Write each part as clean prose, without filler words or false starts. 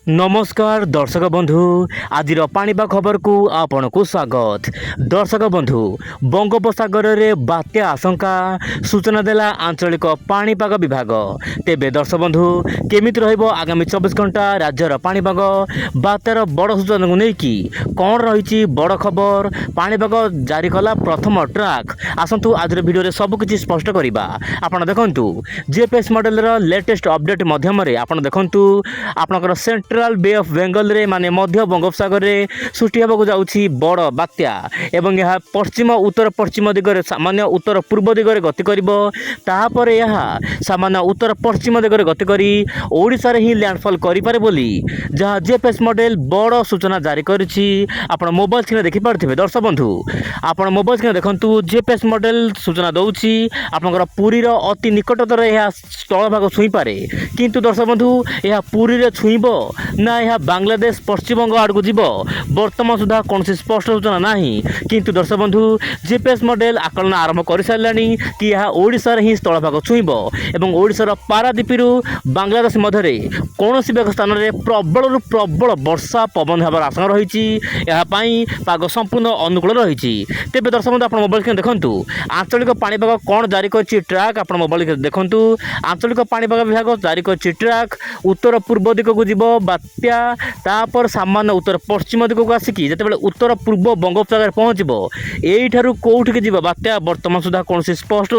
नमस्कार दर्शक बंधु आज पाणीपाग खबर को आपण को स्वागत। दर्शक बंधु बंगोपसागर में बात्या आशंका सूचना देला आंचलिक पाणीपाग विभाग। तेबे दर्शक बंधु केमिति रहिबो आगामी 24 घंटा राज्यर पाणीपाग बात्यार बड़ सूचना को लेकिन कौन रही बड़ खबर पाणीपाग जारी कला प्रथम ट्राक आसतु आज भिडियो रे सबकिछि स्पष्ट करवा। आपण देखंतु जीपीएस मॉडल लेटेस्ट अपडेट माध्यम आपण देखंतु आपनकर सेंट्रल बे ऑफ बेंगल रे माने मध्य बंगोपसागर रे सृष्टि होबाकू जाउछि बड़ बात्या एवं यह पश्चिम उत्तर पश्चिम दिगरे सामान्य उत्तर पूर्व दिगरे गति करिवो। ताहापर यह सामान्य उत्तर पश्चिम दिगरे गति करी ओडिसा रे ही लैंडफॉल करि पारे बोली जहाँ जीपीएस मॉडल बड़ सूचना जारी करिछि। आपण मोबाइल स्क्रीन देखि पारथिबे दर्शक बंधु, आपण मोबाइल स्क्रीन देखंतु जीपीएस मॉडल सूचना दउछि आपनकर पुरी रो अति निकटतर यह स्थल भाग छुई पारे। किंतु दर्शक बंधु यह पुरी रे छुईबो ना यह बांग्लादेश पश्चिमबंग आड़ को जीव बर्तमान सुधा कौन स्पष्ट सूचना नहीं। किंतु दर्शक बंधु जीपीएस मॉडल आकलन आरंभ कर सारे कि यह ओडिशा रे ही स्थल भाग छुईब एवं ओडिशार पारादीपरू बांग्लादेश मध्य कौन स्थान में प्रबल प्रबल वर्षा पवन होबार आशंका रही। पाग संपूर्ण अनुकूल रही। तेज दर्शक बंधु आप मोबाइल स्क्रीन देखंतु आंचलिक पाणीपाग कौन जारी कर ट्राक आप मोबाइल देखंतु आंचलिक पाणीपाग विभाग जारी कर ट्राक उत्तर पूर्व दिग को जीव बात्या तापर सामान्य उत्तर पश्चिम दिग को आसिकी जितेबाला उत्तर पूर्व बंगोपसागर पहुँचब यहीठार कौटिक जीव बात्या बर्तमान सुधा कौन स्पष्ट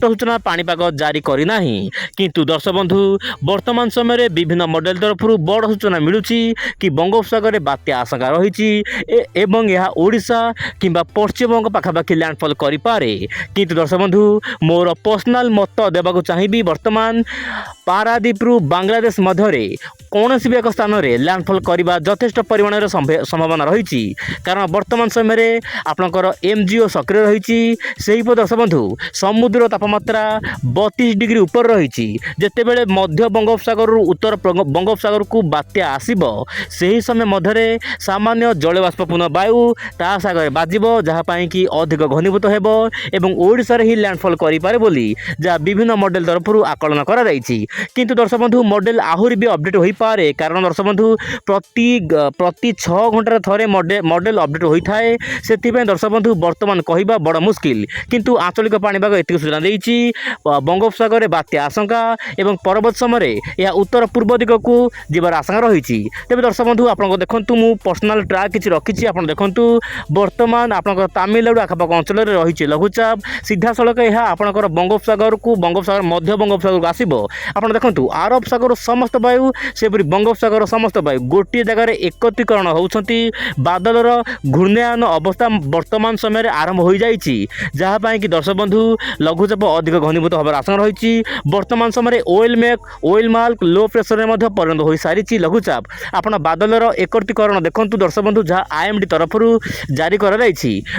सूचना पाणीपाग जारी करना। किंतु दर्शक बंधु वर्तमान समय विभिन्न मॉडल तरफ बड़ सूचना मिलूँ कि बंगोपसागर में बात्या आशंका रही एवं यह ओडिशा किंबा पश्चिमबंग पाखापाखि लैंडफॉल करें। किंतु दर्शक बंधु मोर पर्सनाल मत देवाक चाहिए वर्तमान पारादीपरू बांग्लादेश मध्य कौन भी एक स्थान में लैंडफॉल करने यथेष्ट परिमाण संभावना रही। कारण वर्तमान समय आपणकर एमजीओ सक्रिय रही। दर्शक बंधु समुद्र तापमात्रा 32 डिग्री ऊपर रही। जितेबले मध्य बंगोपसागर उत्तर बंगोपसागर को बात्या आसब से समय मध्य सामान्य जलबाष्पूर्ण वायु ता सागर बाजिब जहाँपाई कि अधिक घनीभूत होब एवं ओडिशा रे ही लैंडफॉल करें बोली जहाँ विभिन्न मॉडल तरफ आकलन कर। किंतु दर्शक बंधु मॉडल आहरी भी अपडेट हो पारे कारण दर्शक बंधु प्रति 6 घंटार थरे मॉडल अपडेट होता है। से दर्शक बंधु वर्तमान कहवा बड़ मुस्किल। किंतु आंचलिक पाणीपाग एत सूचना देती बंगोपसागर में बात्या आशंका एवं परवर्त समय यह उत्तर पूर्व दिग को जीवार आशंका रही। तेज दर्शक बंधु आप देखु मु पर्सनाल ट्राक किसी रखी आप देखु वर्तमान आप तामिलनाडु आखपाख अंचल रही लघुचाप सीधा सड़क यह आपंकर बंगोपसागर को बंगोपसागर मध्य बंगोपसागर को आसब आप देखु अरब सागर समस्त वायु सेपरी बंगोपसागर समस्त वायु गोटे जगार एकत्रीकरण होती बादलर घूर्णयान अवस्था वर्तमान समय आरंभ हो जाइए जहाँपाई कि दर्शक बंधु लघुचाप अधिक घनीभूत होबार आशंका रही। वर्तमान समय ओइल मार्क लो प्रेसर में परिणत हो सारी लघुचाप आपण बादलर एकत्रीकरण देखु दर्शक बंधु जहाँ आईएमडी तरफ जारी कर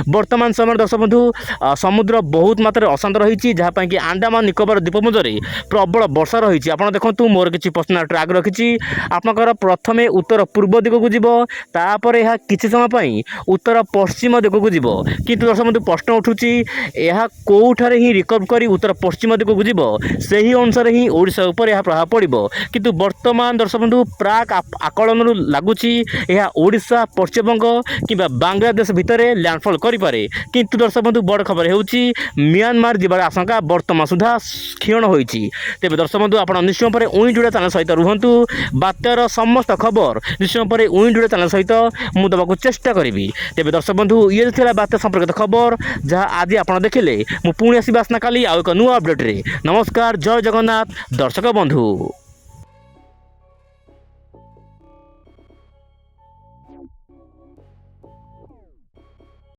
वर्तमान समय दर्शक बंधु समुद्र बहुत मात्रा अशांत रही जहाँपाई कि अंडमान निकोबार द्वीपपुंज प्रबल वर्षा रही। आप देखु मोर किसी पर्सनाल ट्राक रखी आपंकर प्रथमे उत्तर पूर्व दिग को जीव तापर यह किसी समय उत्तर पश्चिम दिग को जीव। किंतु दर्शक बंधु प्रश्न उठुची यह कौठारे ही रिकवर कर उत्तर पश्चिम दिग को जीव से ही अनुसार ही ओडिशा उपर यह प्रभाव पड़ो। किंतु वर्तमान दर्शक बंधु प्राक आकलन लगुच यह ओडिशा पश्चिमबंग किंबा बांग्लादेश भितर लैंडफॉल करें। किंतु दर्शक बंधु बड़ खबर होउची म्यांमार जीवार आशंका वर्तमान सुधा क्षीण होइची। तेज दर्शक बंधु आप निश्चय पर उई जुड़ा चैनल सहित रुहतु बात्यार समस्त खबर निश्चय पर उई जुड़ा चैनल सहित मुझे देवाक चेष्टा करी। तेज दर्शक बंधु ये बात्या संपर्कित खबर जहाँ आज आप देखिले मुझे पुणी आसना काली आउ एक नुआ अपडेट रे। नमस्कार, जय जगन्नाथ दर्शक बंधु।